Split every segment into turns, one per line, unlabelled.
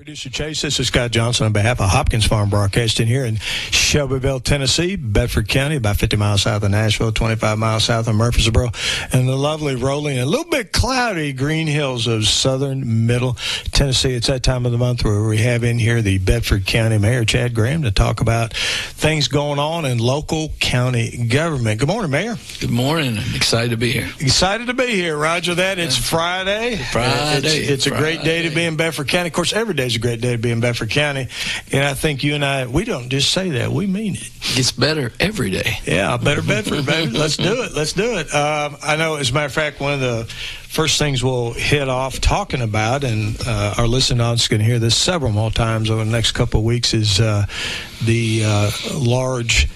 Producer Chase, this is Scott Johnson on behalf of Hopkins Farm Broadcasting here in Shelbyville, Tennessee, Bedford County, about 50 miles south of Nashville, 25 miles south of Murfreesboro, and the lovely, rolling, and a little bit cloudy green hills of southern middle Tennessee. It's that time of the month where we have in here the Bedford County Mayor, Chad Graham, to talk about things going on in local county government. Good morning, Mayor.
Good morning. I'm excited to be here.
Excited to be here. Roger that. It's Friday. It's a great day to be in Bedford County. Of course, every day is a great day to be in Bedford County. And I think you and I, we don't just say that. We mean it.
It gets better every day.
Yeah, better Bedford, baby. Let's do it. Let's do it. I know, as a matter of fact, one of the first things we'll hit off talking about, and our listening audience is going to hear this several more times over the next couple of weeks, is the large,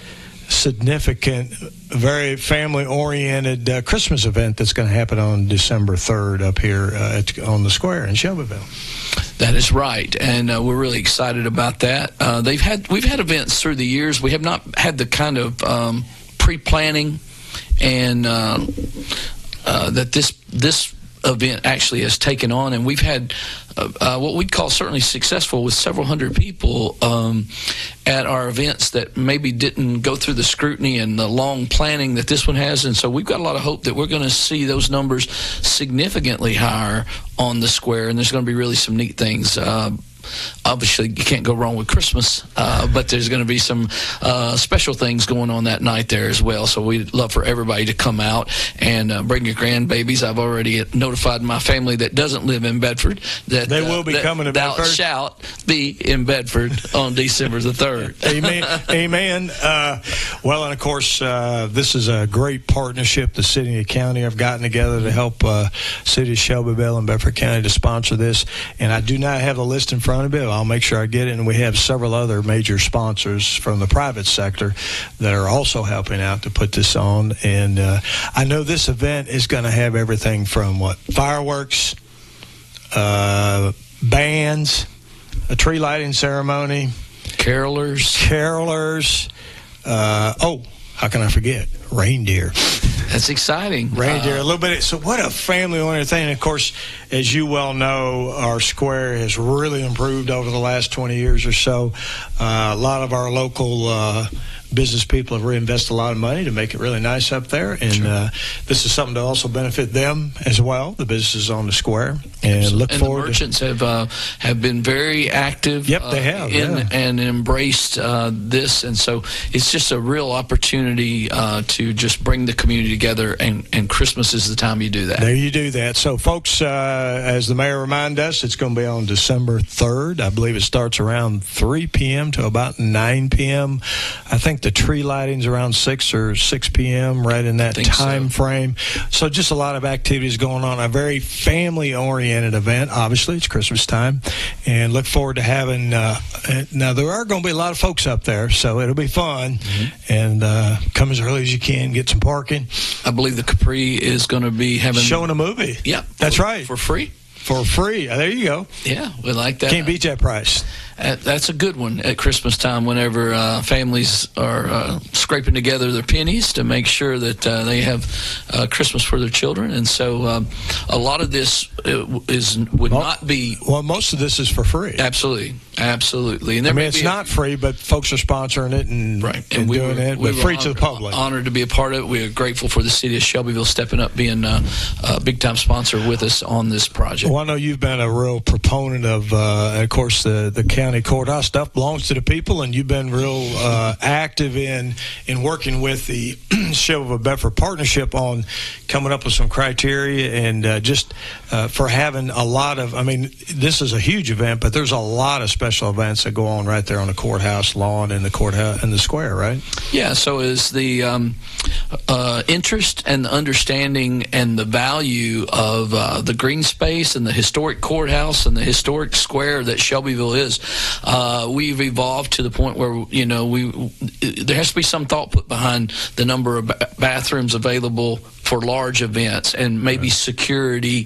significant, very family-oriented Christmas event that's going to happen on December 3rd up here on the square in Shelbyville.
That is right, and we're really excited about that. We've had events through the years. We have not had the kind of pre-planning and that this event actually has taken on, and we've had what we'd call certainly successful with several hundred people at our events that maybe didn't go through the scrutiny and the long planning that this one has. And so we've got a lot of hope that we're going to see those numbers significantly higher on the square, and there's going to be really some neat things. Obviously, you can't go wrong with Christmas, but there's going to be some special things going on that night there as well. So we'd love for everybody to come out and bring your grandbabies. I've already notified my family that doesn't live in Bedford that
they will be coming to Bedford.
Thou shalt be in Bedford on December the 3rd.
Amen. Amen. Well, and of course, this is a great partnership. The city and the county have gotten together to help City of Shelbyville and Bedford County to sponsor this. And I do not have the list in front of it. I'll make sure I get it. And we have several other major sponsors from the private sector that are also helping out to put this on. And I know this event is going to have everything from fireworks, bands, a tree lighting ceremony,
carolers.
How can I forget? Reindeer.
That's exciting.
Reindeer, a little bit. So what a family-oriented thing. And, of course, as you well know, our square has really improved over the last 20 years or so. A lot of our local business people have reinvested a lot of money to make it really nice up there. And
sure.
This is something to also benefit them as well, the businesses on the square. And look forward.
The merchants have been very active.
Yep, they have.
And embraced this. And so it's just a real opportunity to just bring the community together. And Christmas is the time you do that.
There you do that. So, folks, as the mayor reminded us, it's going to be on December 3rd. I believe it starts around 3 p.m. to about 9 p.m. I think the tree lighting's around 6 or 6 p.m., right in that time frame. So just a lot of activities going on. A very family-oriented event. Obviously, it's Christmas time. And look forward to having now, there are going to be a lot of folks up there, so it'll be fun. Mm-hmm. And come as early as you can, get some parking.
I believe the Capri is going to be
showing a movie.
Yeah.
That's right.
For free.
For free. There you go.
Yeah, we like that.
Can't beat that price.
That's a good one at Christmas time whenever families are scraping together their pennies to make sure that they have Christmas for their children. And so a lot of this would not be...
Well, most of this is for free.
Absolutely. And
it's not free, but folks are sponsoring it and doing it, but free to the public.
Honored to be a part of it. We are grateful for the city of Shelbyville stepping up, being a big-time sponsor with us on this project.
Well, I know you've been a real proponent of course, the county courthouse stuff belongs to the people, and you've been real active in working with the Shelbyville Bedford partnership on coming up with some criteria and just for having a lot of, this is a huge event, but there's a lot of special events that go on right there on the courthouse lawn and the courthouse and the square, right?
Yeah, so is the interest and the understanding and the value of the green space and the historic courthouse and the historic square that Shelbyville is. We've evolved to the point where, there has to be some thought put behind the number of bathrooms available for large events and maybe security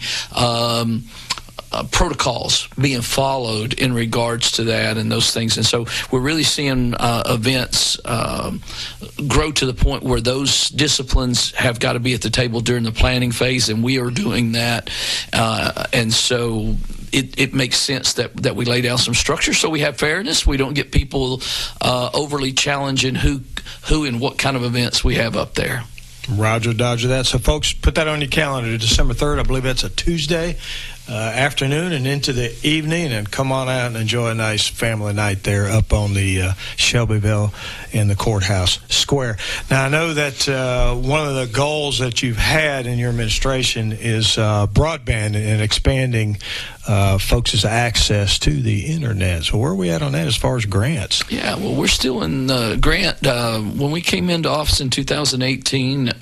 protocols being followed in regards to that and those things. And so we're really seeing events grow to the point where those disciplines have got to be at the table during the planning phase, and we are doing that. And so it makes sense that we lay down some structure so we have fairness. We don't get people overly challenging who and what kind of events we have up there.
Roger, dodger that. So, folks, put that on your calendar, December 3rd. I believe that's a Tuesday afternoon and into the evening, and come on out and enjoy a nice family night there up on the Shelbyville in the courthouse square. Now, I know that one of the goals that you've had in your administration is broadband and expanding folks' access to the internet. So where are we at on that as far as grants?
Yeah, well, we're still in the grant. When we came into office in 2018,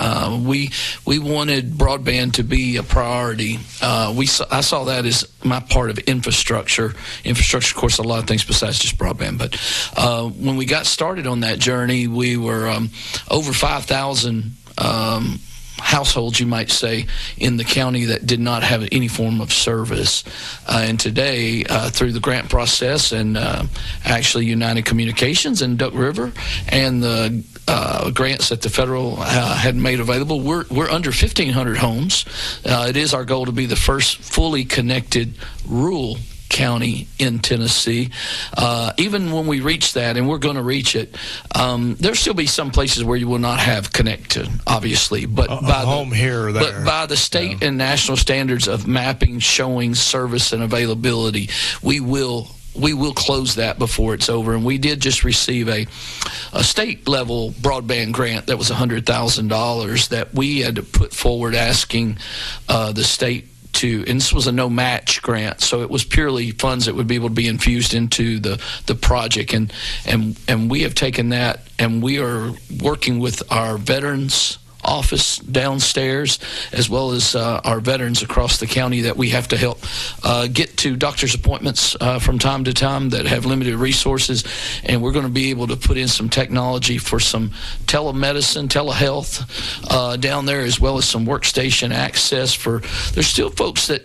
we wanted broadband to be a priority. I saw that as my part of infrastructure. Infrastructure, of course, a lot of things besides just broadband. But when we got started on that journey, we were over 5,000 households, you might say, in the county that did not have any form of service. And today, through the grant process and actually United Communications and Duck River and the grants that the federal had made available, we're under 1,500 homes. It is our goal to be the first fully connected rural county in Tennessee. Even when we reach that, and we're going to reach it, there'll still be some places where you will not have connected, obviously, but by the state and national standards of mapping, showing service and availability, we will close that before it's over. And we did just receive a state level broadband grant that was $100,000 that we had to put forward asking the state to, and this was a no match grant, so it was purely funds that would be able to be infused into the project, and we have taken that, and we are working with our veterans office downstairs, as well as our veterans across the county that we have to help get to doctor's appointments from time to time that have limited resources. And we're going to be able to put in some technology for some telemedicine, telehealth down there, as well as some workstation access for, there's still folks that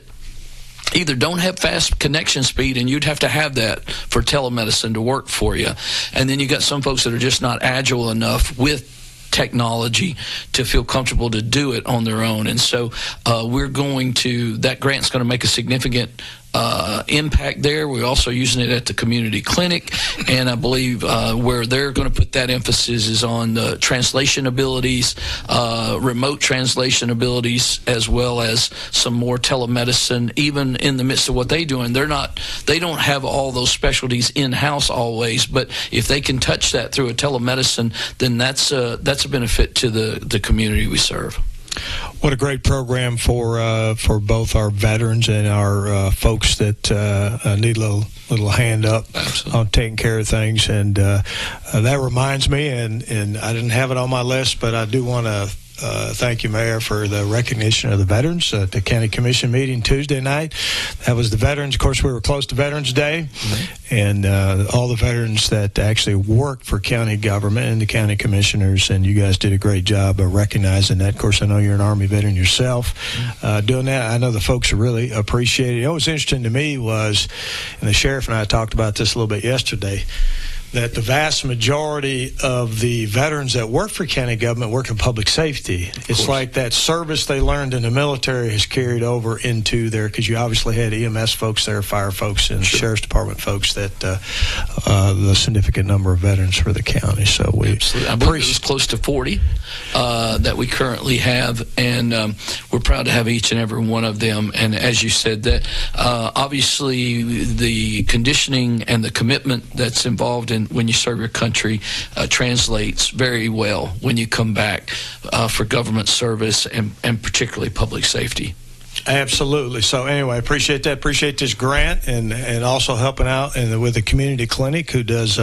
either don't have fast connection speed, and you'd have to have that for telemedicine to work for you. And then you got some folks that are just not agile enough with technology to feel comfortable to do it on their own. And so that grant's going to make a significant impact there. We're also using it at the community clinic, and I believe where they're going to put that emphasis is on the translation abilities, remote translation abilities, as well as some more telemedicine, even in the midst of what they're doing. They don't have all those specialties in-house always, but if they can touch that through a telemedicine, then that's a benefit to the community we serve.
What a great program for both our veterans and our folks that need a little hand up on taking care of things. And that reminds me, and I didn't have it on my list, but I do want to thank you, Mayor, for the recognition of the veterans at the County Commission meeting Tuesday night. That was the veterans. Of course, we were close to Veterans Day, and all the veterans that actually work for county government and the county commissioners, and you guys did a great job of recognizing that. Of course, I know you're an Army veteran yourself doing that. I know the folks really appreciate it. What was interesting to me was, and the sheriff and I talked about this a little bit yesterday, that the vast majority of the veterans that work for county government work in public safety. It's like that service they learned in the military has carried over into there, because you obviously had EMS folks there, fire folks, and sheriff's department folks, that the significant number of veterans for the county. So
I believe it was close to 40 that we currently have, and we're proud to have each and every one of them. And as you said, that obviously the conditioning and the commitment that's involved in when you serve your country translates very well when you come back for government service and particularly public safety.
Absolutely. So anyway, I appreciate that. Appreciate this grant, and also helping out with the community clinic, who does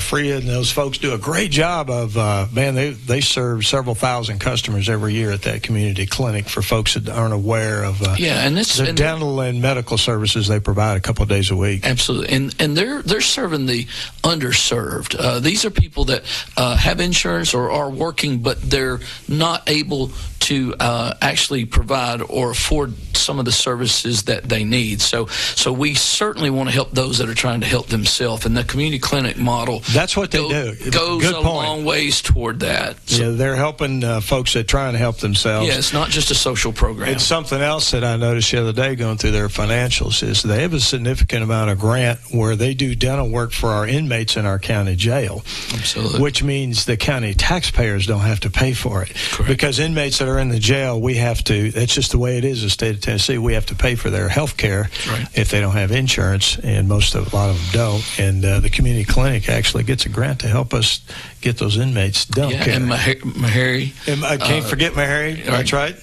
free, and those folks do a great job of they serve several thousand customers every year at that community clinic, for folks that aren't aware of the dental and medical services they provide a couple of days a week.
Absolutely. And they're serving the underserved. These are people that have insurance or are working, but they're not able to actually provide or afford some of the services that they need. So we certainly want to help those that are trying to help themselves, and the community clinic model,
that's what they do.
Goes
Good
a
point.
long ways toward that. So,
yeah, they're helping folks that are trying to help themselves.
Yeah, it's not just a social program.
It's something else that I noticed the other day going through their financials is they have a significant amount of grant where they do dental work for our inmates in our county jail.
Absolutely.
Which means the county taxpayers don't have to pay for it.
Correct.
Because inmates that are in the jail, we have to, that's just the way it is in the state of Tennessee, we have to pay for their health care if they don't have insurance, and a lot of them don't. And the community clinic actually gets a grant to help us get those inmates dental care.
And Meharry.
I can't forget Meharry. That's right.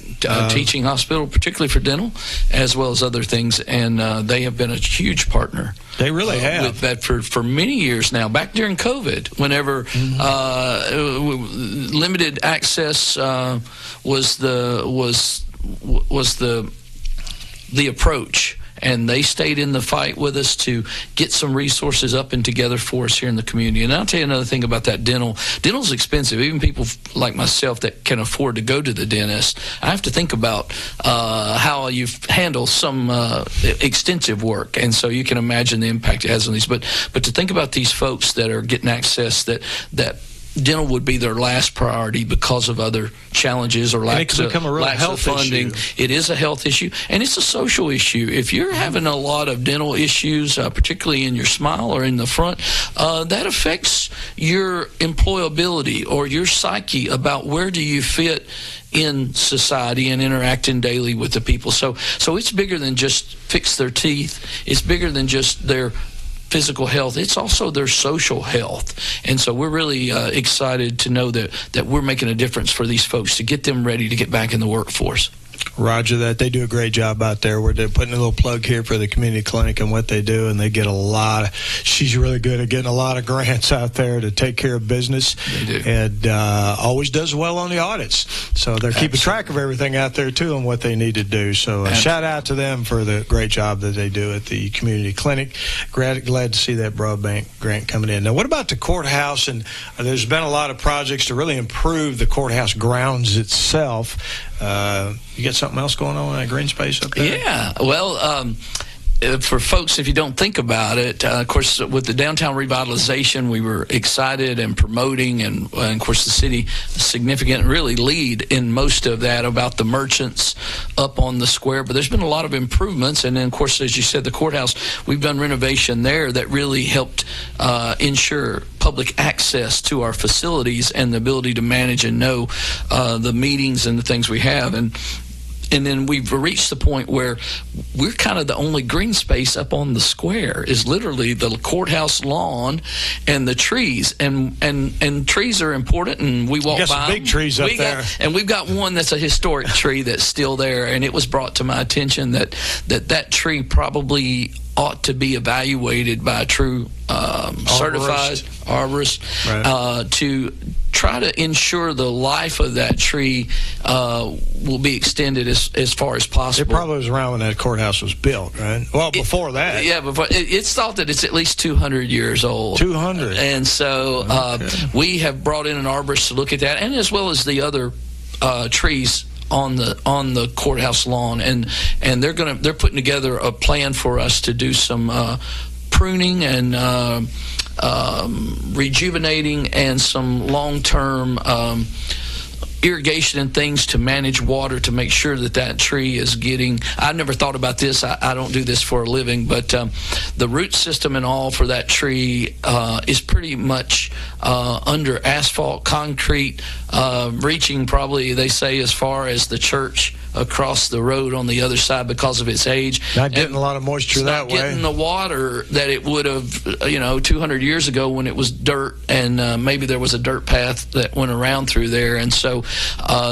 Teaching hospital, particularly for dental, as well as other things, and they have been a huge partner.
They really have
with Bedford for many years now. Back during COVID, whenever limited access was the approach. And they stayed in the fight with us to get some resources up and together for us here in the community. And I'll tell you another thing about that dental. Dental's expensive. Even people like myself that can afford to go to the dentist, I have to think about how you handle some extensive work. And so you can imagine the impact it has on these. But to think about these folks that are getting access that dental would be their last priority because of other challenges or lack of funding. Issue. It is a health issue, and it's a social issue. If you're having a lot of dental issues, particularly in your smile or in the front, that affects your employability or your psyche about where do you fit in society and interacting daily with the people. So it's bigger than just fix their teeth. It's bigger than just their physical health. It's also their social health. And so we're really excited to know that we're making a difference for these folks to get them ready to get back in the workforce.
Roger that. They do a great job out there. We're putting a little plug here for the community clinic and what they do, and they get she's really good at getting a lot of grants out there to take care of business.
They do.
And always does well on the audits. So they're keeping track of everything out there, too, and what they need to do. So shout out to them for the great job that they do at the community clinic. Glad to see that broadband grant coming in. Now, what about the courthouse? And there's been a lot of projects to really improve the courthouse grounds itself. You got something else going on in that green space up there?
Yeah. Well, for folks, if you don't think about it, of course, with the downtown revitalization, we were excited and promoting, and of course, the city significant really lead in most of that about the merchants up on the square. But there's been a lot of improvements, and then, of course, as you said, the courthouse, we've done renovation there that really helped ensure public access to our facilities and the ability to manage and know the meetings and the things we have. And then we've reached the point where we're kind of the only green space up on the square is literally the courthouse lawn and the trees. And trees are important, and we walk by
some big trees up there.
And we've got one that's a historic tree that's still there, and it was brought to my attention that tree probably ought to be evaluated by a true certified arborist to try to ensure the life of that tree will be extended as far as possible.
It probably was around when that courthouse was built, right? Well, before that.
Yeah, before. It's thought that it's at least 200 years old.
200.
And so we have brought in an arborist to look at that, and as well as the other trees on the courthouse lawn, and they're putting together a plan for us to do some pruning and rejuvenating and some long-term irrigation and things to manage water to make sure that tree is getting. I never thought about this. I don't do this for a living, but the root system and all for that tree is pretty much under asphalt, concrete, reaching probably, they say, as far as the church across the road on the other side because of its age.
Not getting a lot of moisture that way.
Not getting the water that it would have, 200 years ago when it was dirt, and maybe there was a dirt path that went around through there. And so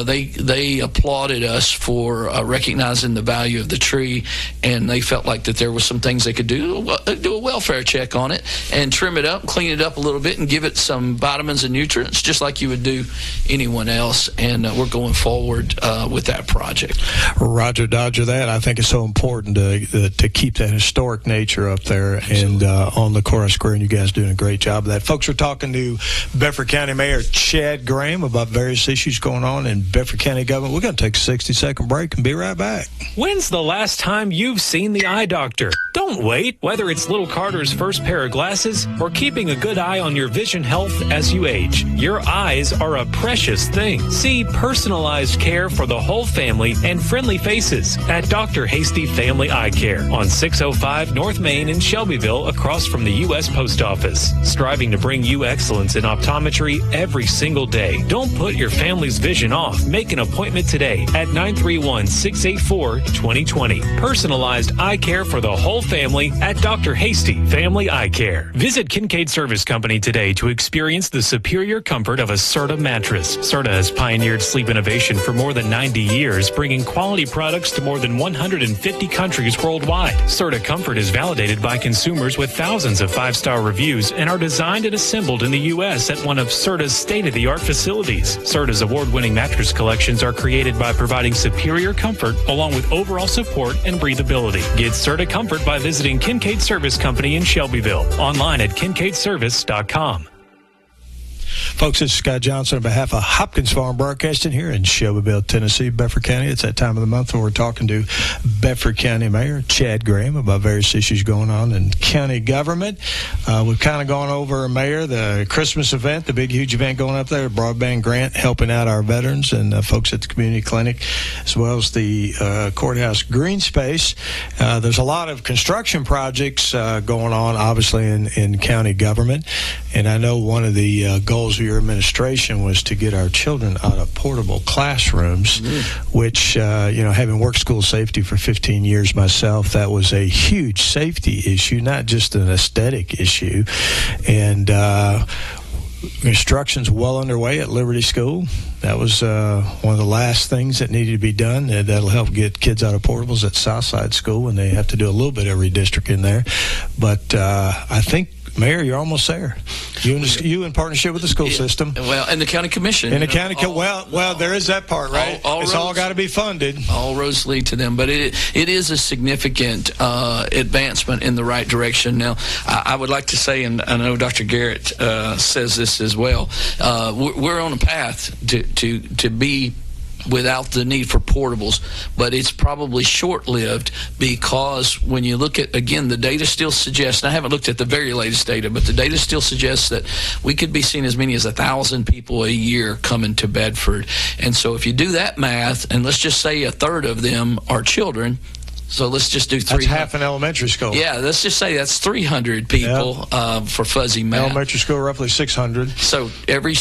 they applauded us for recognizing the value of the tree, and they felt like that there was some things they could do a welfare check on it and trim it up, clean it up a little bit, and give it some vitamins and nutrients, just like you would do anyone else. And we're going forward with that project.
Roger Dodger that. I think it's so important to keep that historic nature up there. Absolutely. And on the Chorus Square, and you guys doing a great job of that. Folks, we're talking to Bedford County Mayor Chad Graham about various issues going on in Bedford County government. We're going to take a 60-second break and be right back.
When's the last time you've seen the eye doctor? Don't wait. Whether it's little Carter's first pair of glasses or keeping a good eye on your vision health as you age, your eyes are a precious thing. See personalized care for the whole family and friendly faces at Dr. Hasty Family Eye Care on 605 North Main in Shelbyville, across from the U.S. Post Office. Striving to bring you excellence in optometry every single day. Don't put your family's vision off. Make an appointment today at 931-684-2020. Personalized eye care for the whole family at Dr. Hasty Family Eye Care. Visit Kincaid Service Company today to experience the superior comfort of a Serta mattress. Serta has pioneered sleep innovation for more than 90 years, bringing quality products to more than 150 countries worldwide. Serta Comfort is validated by consumers with thousands of 5-star reviews and are designed and assembled in the U.S. at one of Serta's state-of-the-art facilities. Serta's award-winning mattress collections are created by providing superior comfort along with overall support and breathability. Get Serta Comfort by visiting Kincaid Service Company in Shelbyville. Online at kincaidservice.com.
Folks, this is Scott Johnson on behalf of Hopkins Farm Broadcasting here in Shelbyville, Tennessee, Bedford County. It's that time of the month where we're talking to Bedford County Mayor Chad Graham about various issues going on in county government. We've kind of gone over, Mayor, the Christmas event, the big, huge event going up there, broadband grant, helping out our veterans and folks at the community clinic, as well as the courthouse green space. There's a lot of construction projects going on, obviously, in county government. And I know one of the goals of your administration was to get our children out of portable classrooms, which, having worked school safety for 15 years myself, that was a huge safety issue, not just an aesthetic issue. And construction's well underway at Liberty School. That was one of the last things that needed to be done. That'll help get kids out of portables at Southside School when they have to do a little bit of redistricting there. But I think, Mayor, you're almost there. You in partnership with the school system.
Well, and the county commission.
And the county, well, there is that part, right? It's all got to be funded.
All roads lead to them, but it is a significant advancement in the right direction. Now, I would like to say, and I know Dr. Garrett says this as well, we're on a path to be without the need for portables, but it's probably short-lived, because when you look at, again, the data still suggests, and I haven't looked at the very latest data, but the data still suggests that we could be seeing as many as 1,000 people a year coming to Bedford. And so if you do that math, and let's just say a third of them are children, so let's just do 300.
That's half an elementary school.
Yeah, let's just say that's 300 people for fuzzy math.
Elementary school, roughly 600.
So every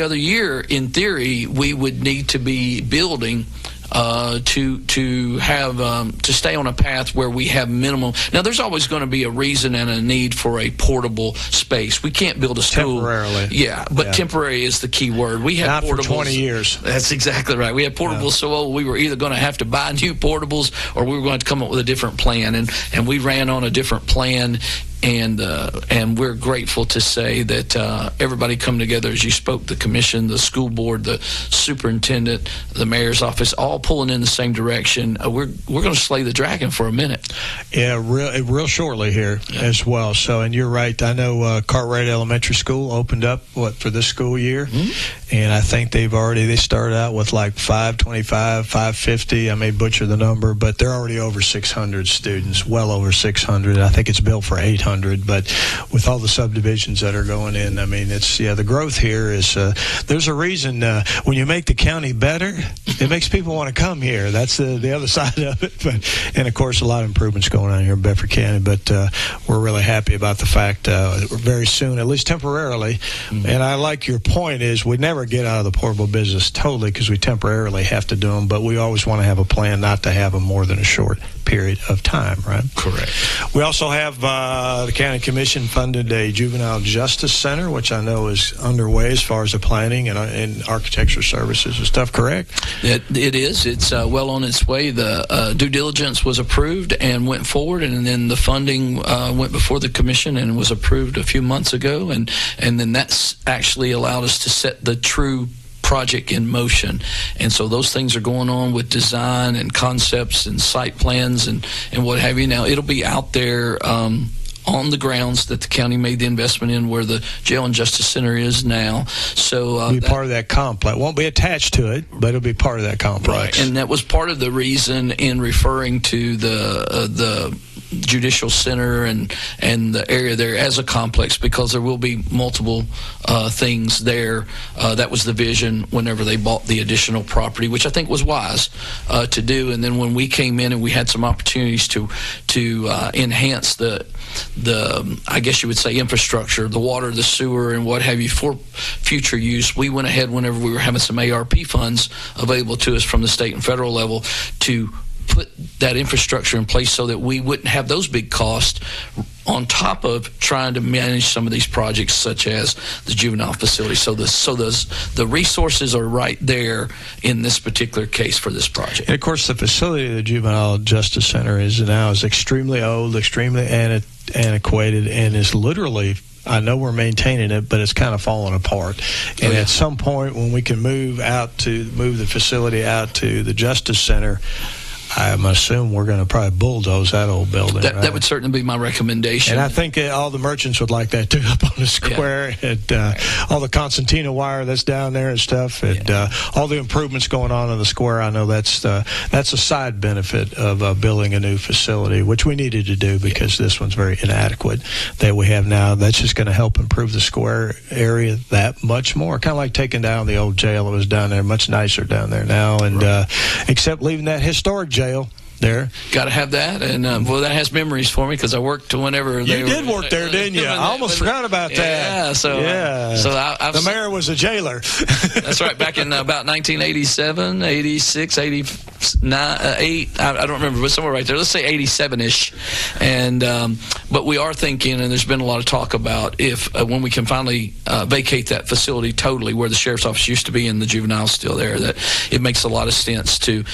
other year, in theory, we would need to be building to have to stay on a path where we have minimum. Now, there's always going to be a reason and a need for a portable space. We can't build a school
temporarily.
Yeah, but temporary is the key word. We have
not
portables
for 20 years.
That's exactly right. We have portables so old we were either going to have to buy new portables or we were going to come up with a different plan, and we ran on a different plan. And we're grateful to say that everybody come together, as you spoke, the commission, the school board, the superintendent, the mayor's office, all pulling in the same direction. We're going to slay the dragon for a minute.
Yeah, real shortly here as well. So, and you're right. I know Cartwright Elementary School opened up for this school year, and I think they started out with like 525, 550. I may butcher the number, but they're already over 600 students, well over 600. I think it's built for 800. But with all the subdivisions that are going in, I mean, it's the growth here is there's a reason when you make the county better, it makes people want to come here. That's the other side of it. And of course, a lot of improvements going on here in Bedford County. But we're really happy about the fact very soon, at least temporarily. And I like your point is we never get out of the portable business totally because we temporarily have to do them, but we always want to have a plan not to have them more than a short. period of time, right?
Correct.
We also have the County Commission funded a Juvenile Justice Center, which I know is underway as far as the planning and architecture services and stuff, correct?
It is. It's well on its way. The due diligence was approved and went forward, and then the funding went before the Commission and was approved a few months ago, and then that's actually allowed us to set the true project in motion. And so those things are going on with design and concepts and site plans and what have you. Now, it'll be out there on the grounds that the county made the investment in, where the Jail and Justice Center is now. So
it'll be part of that complex. Won't be attached to it, but it'll be part of that complex.
Right. And that was part of the reason in referring to the Judicial Center and the area there as a complex, because there will be multiple things there. That was the vision whenever they bought the additional property, which I think was wise to do. And then when we came in and we had some opportunities to enhance the I guess you would say infrastructure, the water, the sewer, and what have you for future use, we went ahead whenever we were having some ARP funds available to us from the state and federal level to put that infrastructure in place so that we wouldn't have those big costs on top of trying to manage some of these projects such as the juvenile facility. So the resources are right there in this particular case for this project.
And of course, the facility of the Juvenile Justice Center is extremely old, extremely antiquated, and is literally, I know we're maintaining it, but it's kind of falling apart. And at some point when we can move the facility out to the Justice Center, I'm assuming we're going to probably bulldoze that old building.
That would certainly be my recommendation.
And I think all the merchants would like that too, up on the square. Yeah. And all the concertina wire that's down there and stuff, and all the improvements going on in the square. I know that's a side benefit of building a new facility, which we needed to do because this one's very inadequate that we have now. That's just going to help improve the square area that much more. Kind of like taking down the old jail that was down there, much nicer down there now, and except leaving that historic jail there.
Got to have that, and that has memories for me because I worked whenever
you did work there, didn't you? I almost forgot about that.
So
the mayor was a jailer.
That's right. Back in about 1987, 86, 89, 8. I don't remember, but somewhere right there. Let's say 87-ish. And but we are thinking, and there's been a lot of talk about if when we can finally vacate that facility totally, where the sheriff's office used to be and the juvenile's still there, that it makes a lot of sense to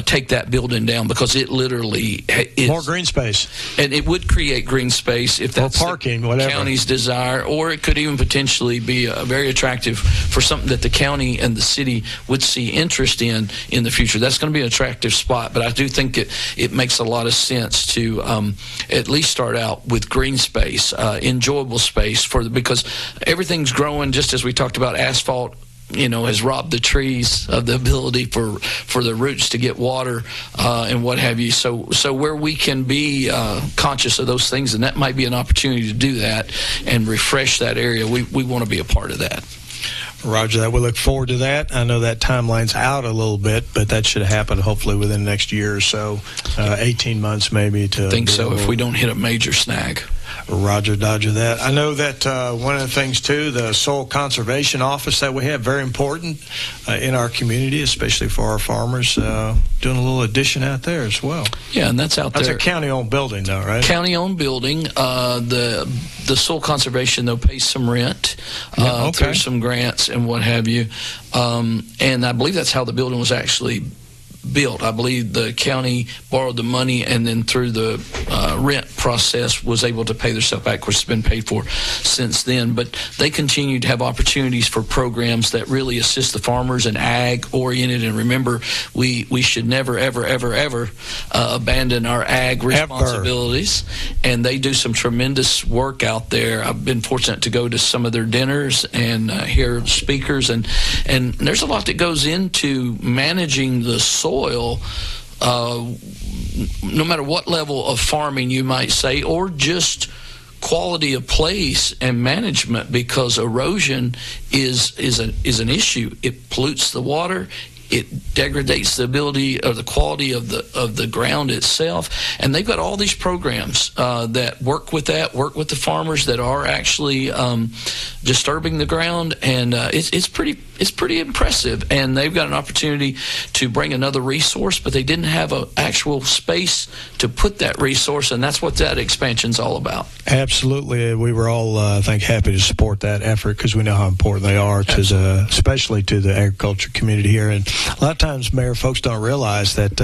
take that building down, because it literally is
more green space,
and it would create green space if that's
parking,
the
whatever
county's desire, or it could even potentially be very attractive for something that the county and the city would see interest in the future. That's going to be an attractive spot, but I do think it makes a lot of sense to at least start out with green space, enjoyable space because everything's growing. Just as we talked about, asphalt has robbed the trees of the ability for the roots to get water and what have you. So where we can be conscious of those things, and that might be an opportunity to do that and refresh that area, we want to be a part of that.
Roger that. We look forward to that. I know that timeline's out a little bit, but that should happen hopefully within the next year or so, 18 months maybe. I
think so, if we don't hit a major snag.
Roger, dodger that. I know that one of the things, too, the soil conservation office that we have, very important in our community, especially for our farmers, doing a little addition out there as well.
Yeah, and that's out there.
That's a county-owned building, though, right?
County-owned building. The soil conservation, though, pays some rent through some grants and what have you. And I believe that's how the building was actually built. I believe the county borrowed the money and then through the rent process was able to pay themselves back. Of course, it's been paid for since then, but they continue to have opportunities for programs that really assist the farmers and ag-oriented. And remember, we should never, ever, ever, ever abandon our ag responsibilities. And they do some tremendous work out there. I've been fortunate to go to some of their dinners and hear speakers, and there's a lot that goes into managing the soil, no matter what level of farming you might say, or just quality of place and management, because erosion is an issue. It pollutes the water. It degrades the ability or the quality of the ground itself, and they've got all these programs that work with the farmers that are actually disturbing the ground, and it's pretty it's pretty impressive, and they've got an opportunity to bring another resource, but they didn't have an actual space to put that resource, and that's what that expansion's all about.
Absolutely. We were all, I think, happy to support that effort because we know how important they are, especially to the agriculture community here. And a lot of times, Mayor, folks don't realize that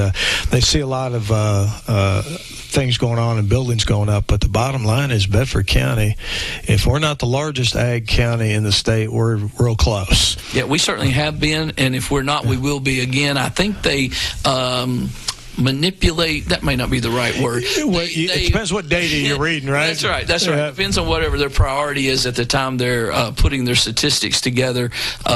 they see a lot of things going on and buildings going up, but the bottom line is Bedford County, if we're not the largest ag county in the state, we're real close.
Yeah, we certainly have been, and if we're not, we will be again. I think they manipulate, that may not be the right word.
It depends what data you're reading, right?
That's right. It depends on whatever their priority is at the time they're putting their statistics together.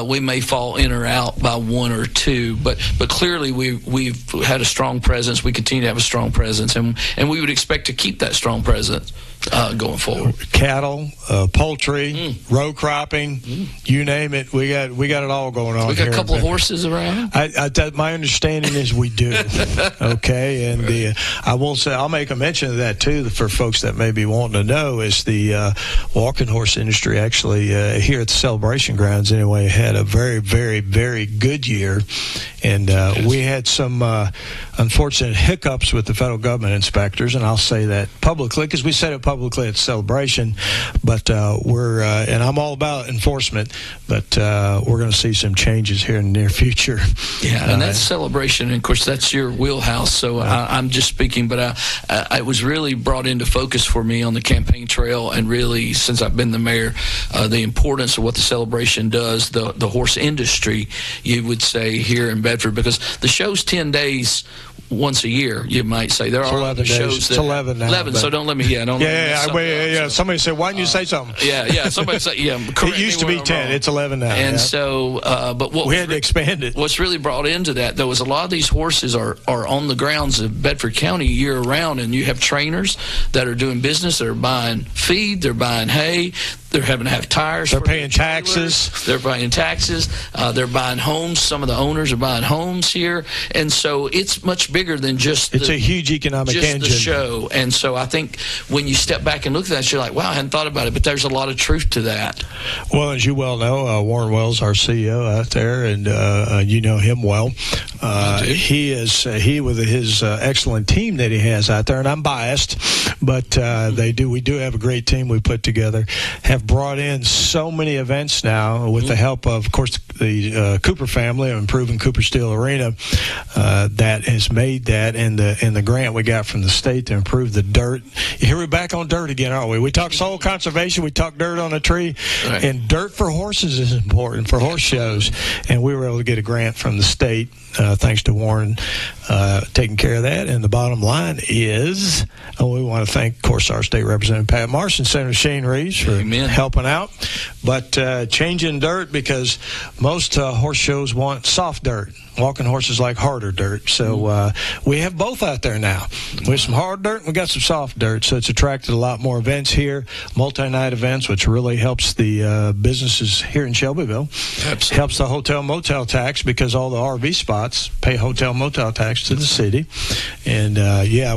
We may fall in or out by 1 or 2, but clearly we've had a strong presence. We continue to have a strong presence, and we would expect to keep that strong presence going forward.
Cattle, poultry, row cropping, you name it. We got it all going on.
We got
here,
a couple of horses around.
My understanding is we do. Okay, and I will say, I'll make a mention of that too for folks that may be wanting to know, is the walking horse industry actually here at the Celebration Grounds anyway had a very, very, very good year, and we had some unfortunate hiccups with the federal government inspectors, and I'll say that publicly because we said it publicly at the Celebration, but we're and I'm all about enforcement, but we're going to see some changes here in the near future.
Yeah, and that's Celebration, and of course that's your wheelhouse. So I'm just speaking, but it was really brought into focus for me on the campaign trail, and really since I've been the mayor, the importance of what the Celebration does, the horse industry, you would say, here in Bedford, because the show's 10 days. Once a year, you might say. There are other shows.
It's 11 now.
11, so don't let me.
Yeah. Somebody said, why didn't you say something?
Yeah. Somebody said, yeah.
It used to be 10. It's 11 now.
And so, but what
we had to expand it.
What's really brought into that, though, is a lot of these horses are on the grounds of Bedford County year round, and you have trainers that are doing business. They're buying feed. They're buying hay. They're having to have tires.
They're paying taxes.
They're paying taxes. They're buying homes. Some of the owners are buying homes here, and so it's much bigger than just.
It's a huge economic engine.
The show, and so I think when you step back and look at that, you're like, wow, I hadn't thought about it, but there's a lot of truth to that.
Well, as you well know, Warren Wells, our CEO out there, and you know him well. He with his excellent team that he has out there, and I'm biased, but we do have a great team we put together. Have brought in so many events now with the help of course, the Cooper family of improving Cooper Steel Arena that has made that, and the grant we got from the state to improve the dirt. Here we're back on dirt again, aren't we? We talk soil conservation, we talk dirt on a tree, right. And dirt for horses is important for horse shows, and we were able to get a grant from the state thanks to Warren taking care of that. And the bottom line is, we want to thank, of course, our state representative Pat Marsh and Senator Shane Reeves for helping out. But changing dirt, because most horse shows want soft dirt. Walking horses like harder dirt. So we have both out there now. We have some hard dirt and we got some soft dirt. So it's attracted a lot more events here, multi-night events, which really helps the businesses here in Shelbyville. Absolutely. Helps the hotel motel tax, because all the RV spots pay hotel motel tax to the city. And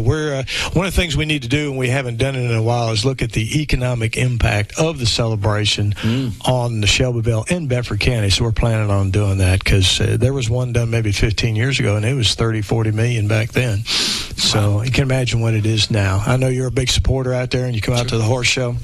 we're one of the things we need to do, and we haven't done it in a while, is look at the economic impact of the celebration on the Shelbyville and Bedford County. So we're planning on doing that, because there was one done maybe 15 years ago, and it was 30-40 million back then. So you can imagine what it is now. I know you're a big supporter out there, and you come out to the horse show.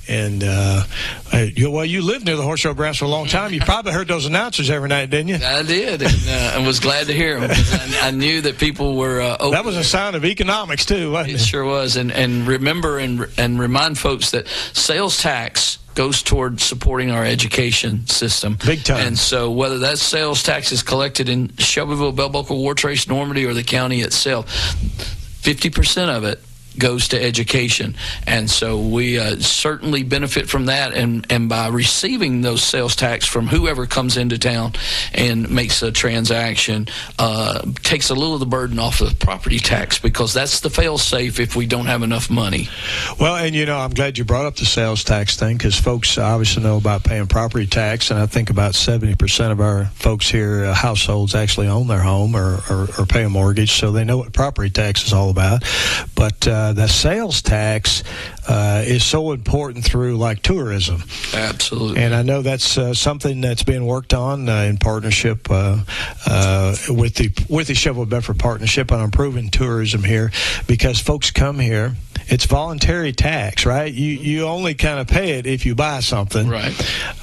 And you lived near the horse show grounds for a long time. You probably heard those announcers every night, didn't you?
I did, and was glad to hear them, because I knew that people were open.
That was a sign of economics too, wasn't it?
It sure was. And remember and remind folks that sales tax goes toward supporting our education system.
Big time.
And so whether that sales tax is collected in Shelbyville, Bell Buckle, Wartrace, Normandy, or the county itself, 50% of it goes to education. And so we certainly benefit from that, and by receiving those sales tax from whoever comes into town and makes a transaction, takes a little of the burden off of the property tax, because that's the fail-safe if we don't have enough money.
Well, and I'm glad you brought up the sales tax thing, because folks obviously know about paying property tax, and I think about 70% of our folks here, households, actually own their home or pay a mortgage, so they know what property tax is all about. But the sales tax is so important through like tourism.
Absolutely.
And I know that's something that's being worked on in partnership with the Shovel Bedford Partnership on improving tourism here, because folks come here. It's voluntary tax, right? You only kind of pay it if you buy something.
Right.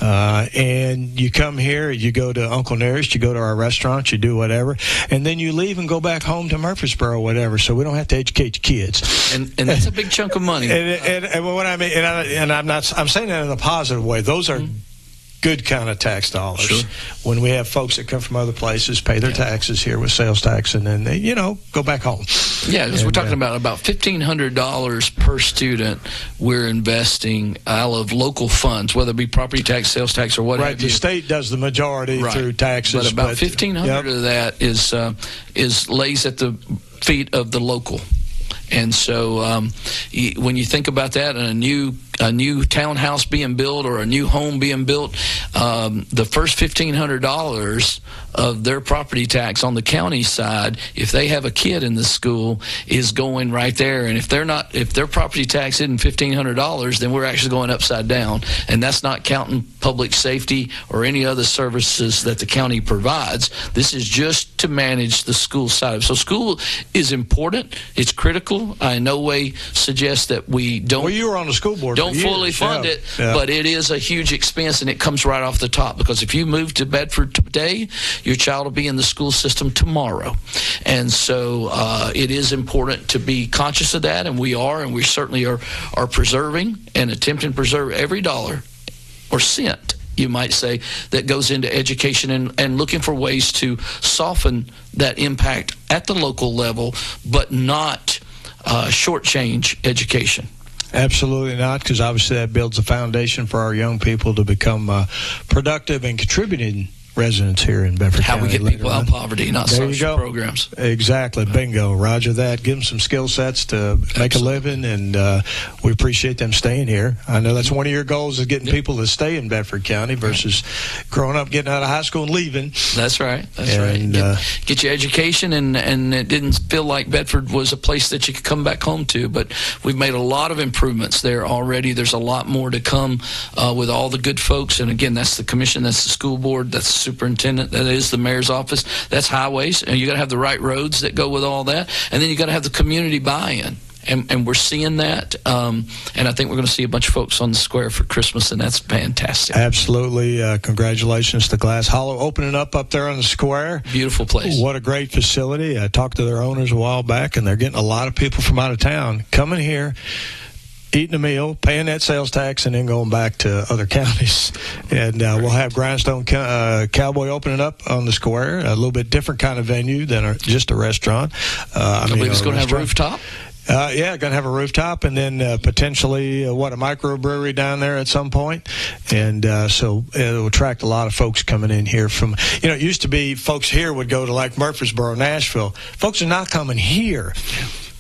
And you come here, you go to Uncle Nearest, you go to our restaurant, you do whatever, and then you leave and go back home to Murfreesboro or whatever, so we don't have to educate your kids.
And that's a big chunk of money.
And what I mean, I'm saying that in a positive way. Those are good kind of tax dollars.
Sure.
When we have folks that come from other places, pay their taxes here with sales tax, and then they, go back home.
Yeah, because we're talking about $1,500 per student we're investing out of local funds, whether it be property tax, sales tax, or what have you.
Right, the state does the majority through taxes.
But about $1,500 of that is lays at the feet of the local. And so when you think about that, and a new townhouse being built or a new home being built, the first $1,500 of their property tax on the county side, if they have a kid in the school, is going right there. And if their property tax isn't $1,500, then we're actually going upside down. And that's not counting public safety or any other services that the county provides. This is just to manage the school side. So school is important. It's critical. I in no way suggest that we don't.
Well, you were on the school board.
Don't fully fund it, but it is a huge expense, and it comes right off the top, because if you move to Bedford today, your child will be in the school system tomorrow. And so it is important to be conscious of that, and we certainly are preserving and attempting to preserve every dollar or cent, you might say, that goes into education, and looking for ways to soften that impact at the local level, but not shortchange education.
Absolutely not, because obviously that builds a foundation for our young people to become productive and contributing residents here in Bedford County.
How we get people out of poverty, not social programs.
Exactly. Bingo. Roger that. Give them some skill sets to make a living, and we appreciate them staying here. I know that's one of your goals, is getting people to stay in Bedford County versus growing up, getting out of high school and leaving.
That's right. Get your education, and it didn't feel like Bedford was a place that you could come back home to, but we've made a lot of improvements there already. There's a lot more to come with all the good folks, and again, that's the commission, that's the school board, that's the superintendent, that is the mayor's office, that's highways, and you got to have the right roads that go with all that, and then you got to have the community buy-in, and we're seeing that, and I think we're going to see a bunch of folks on the square for Christmas, and that's fantastic.
Absolutely. Congratulations to Glass Hollow opening up there on the square.
Beautiful place.
What a great facility. I talked to their owners a while back, and they're getting a lot of people from out of town coming here, eating a meal, paying that sales tax, and then going back to other counties. And we'll have Grindstone Cowboy opening up on the square, a little bit different kind of venue than just a restaurant.
I believe it's going to have a rooftop.
Going to have a rooftop, and then potentially a microbrewery down there at some point. And so it'll attract a lot of folks coming in here from, it used to be folks here would go to like Murfreesboro, Nashville. Folks are not coming here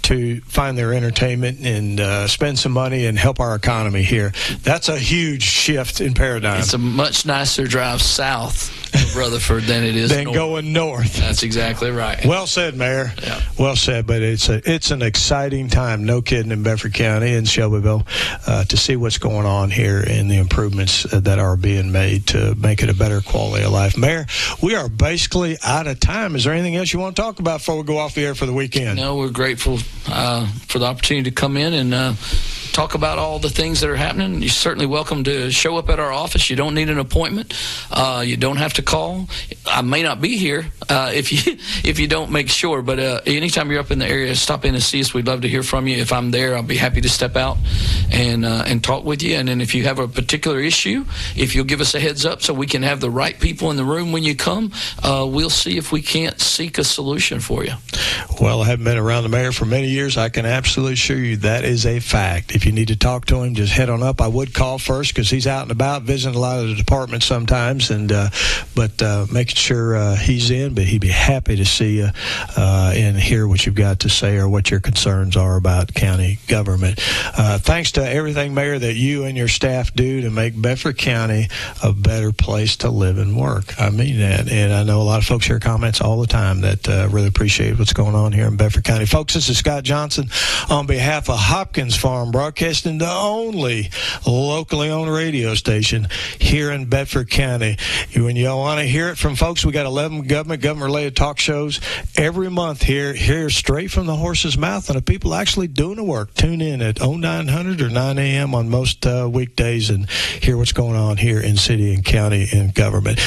to find their entertainment and spend some money and help our economy here. That's a huge shift in paradigm.
It's a much nicer drive south of Rutherford than it is north.
Going north.
That's exactly right.
Well said, Mayor.
Yeah.
Well said, but it's an exciting time, no kidding, in Bedford County and Shelbyville to see what's going on here and the improvements that are being made to make it a better quality of life. Mayor, we are basically out of time. Is there anything else you want to talk about before we go off the air for the weekend?
No, we're grateful for the opportunity to come in and talk about all the things that are happening. You're certainly welcome to show up at our office. You don't need an appointment. You don't have to call. I may not be here if you don't make sure, but anytime you're up in the area, stop in and see us. We'd love to hear from you. If I'm there, I'll be happy to step out and talk with you. And then if you have a particular issue, if you'll give us a heads up so we can have the right people in the room when you come, we'll see if we can't seek a solution for you.
Well, I haven't been around the mayor for many years. I can absolutely assure you that is a fact. if you need to talk to him, just head on up. I would call first because he's out and about visiting a lot of the departments sometimes, but making sure he's in. But he'd be happy to see you and hear what you've got to say or what your concerns are about county government. Thanks to everything, Mayor, that you and your staff do to make Bedford County a better place to live and work. I mean that, and I know a lot of folks hear comments all the time that really appreciate what's going on here in Bedford County. Folks, this is Scott Johnson on behalf of Hopkins Farm Broadcasting, the only locally owned radio station here in Bedford County. When you want to hear it from folks, we got 11 government-related talk shows every month here straight from the horse's mouth, and the people actually doing the work. Tune in at 0900 or 9 a.m. on most weekdays and hear what's going on here in city and county and government.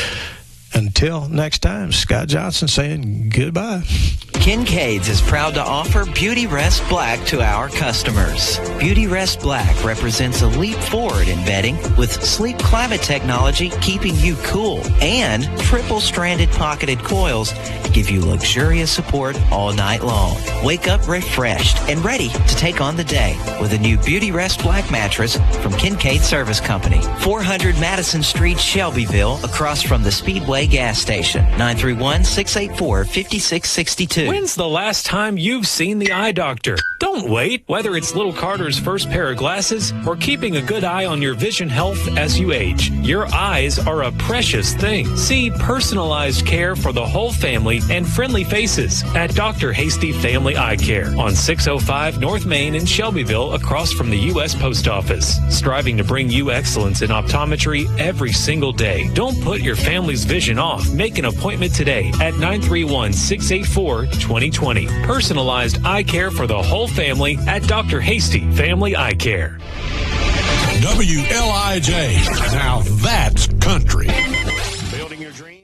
Until next time, Scott Johnson saying goodbye.
Kincaid's is proud to offer Beauty Rest Black to our customers. Beauty Rest Black represents a leap forward in bedding with sleep climate technology keeping you cool and triple-stranded pocketed coils to give you luxurious support all night long. Wake up refreshed and ready to take on the day with a new Beauty Rest Black mattress from Kincaid Service Company. 400 Madison Street, Shelbyville, across from the Speedway gas station. 931-684-5662.
When's the last time you've seen the eye doctor? Don't wait. Whether it's little Carter's first pair of glasses or keeping a good eye on your vision health as you age, your eyes are a precious thing. See personalized care for the whole family and friendly faces at Dr. Hasty Family Eye Care on 605 North Main in Shelbyville, across from the U.S. Post Office. Striving to bring you excellence in optometry every single day. Don't put your family's vision off. Make an appointment today at 931-684-2020. Personalized eye care for the whole family at Dr. Hasty Family Eye Care.
WLIJ. Now that's country.